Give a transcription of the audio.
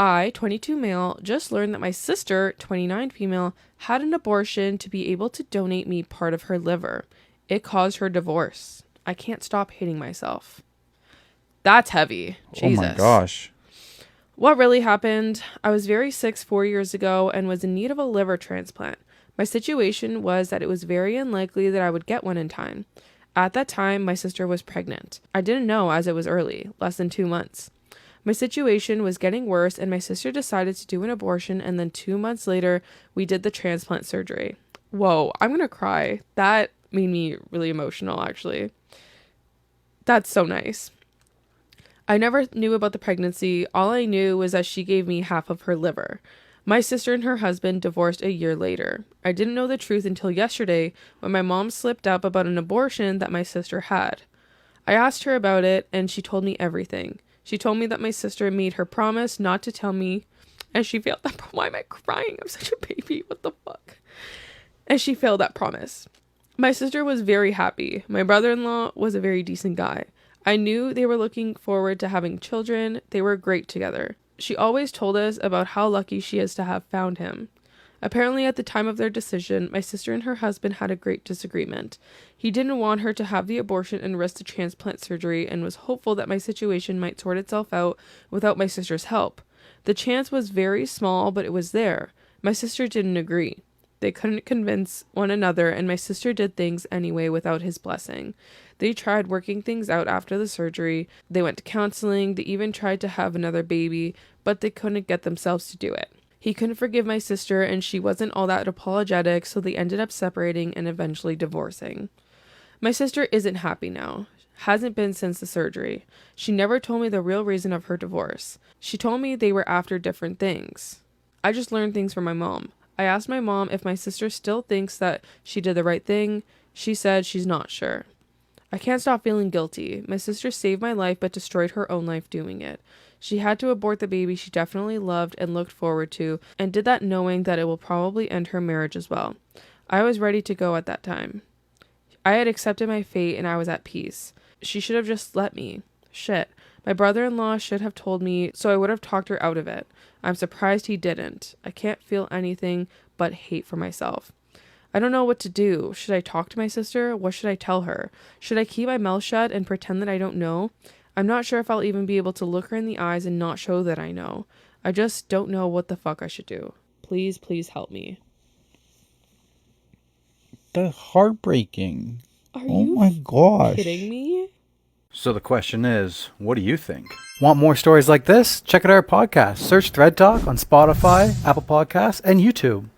I, 22 male, just learned that my sister, 29 female, had an abortion to be able to donate me part of her liver. It caused her divorce. I can't stop hating myself. That's heavy. Jesus. Oh my gosh. What really happened? I was very sick 4 years ago and was in need of a liver transplant. My situation was that it was very unlikely that I would get one in time. At that time, my sister was pregnant. I didn't know as it was early, less than 2 months. My situation was getting worse and my sister decided to do an abortion, and then 2 months later, we did the transplant surgery. Whoa, I'm gonna cry. That made me really emotional, actually. That's so nice. I never knew about the pregnancy. All I knew was that she gave me half of her liver. My sister and her husband divorced a year later. I didn't know the truth until yesterday when my mom slipped up about an abortion that my sister had. I asked her about it and she told me everything. She told me that my sister made her promise not to tell me, and she failed that. Why am I crying? I'm such a baby. What the fuck? And she failed that promise. My sister was very happy. My brother-in-law was a very decent guy. I knew they were looking forward to having children. They were great together. She always told us about how lucky she is to have found him. Apparently, at the time of their decision, my sister and her husband had a great disagreement. He didn't want her to have the abortion and risk the transplant surgery and was hopeful that my situation might sort itself out without my sister's help. The chance was very small, but it was there. My sister didn't agree. They couldn't convince one another, and my sister did things anyway without his blessing. They tried working things out after the surgery. They went to counseling. They even tried to have another baby, but they couldn't get themselves to do it. He couldn't forgive my sister, and she wasn't all that apologetic, so they ended up separating and eventually divorcing. My sister isn't happy now. Hasn't been since the surgery. She never told me the real reason of her divorce. She told me they were after different things. I just learned things from my mom. I asked my mom if my sister still thinks that she did the right thing. She said she's not sure. I can't stop feeling guilty. My sister saved my life but destroyed her own life doing it. She had to abort the baby she definitely loved and looked forward to, and did that knowing that it will probably end her marriage as well. I was ready to go at that time. I had accepted my fate and I was at peace. She should have just let me. Shit. My brother-in-law should have told me, so I would have talked her out of it. I'm surprised he didn't. I can't feel anything but hate for myself. I don't know what to do. Should I talk to my sister? What should I tell her? Should I keep my mouth shut and pretend that I don't know? I'm not sure if I'll even be able to look her in the eyes and not show that I know. I just don't know what the fuck I should do. Please, please help me. That's heartbreaking. Are Oh you my gosh. kidding me? So the question is, what do you think? Want more stories like this? Check out our podcast. Search Thread Talk on Spotify, Apple Podcasts, and YouTube.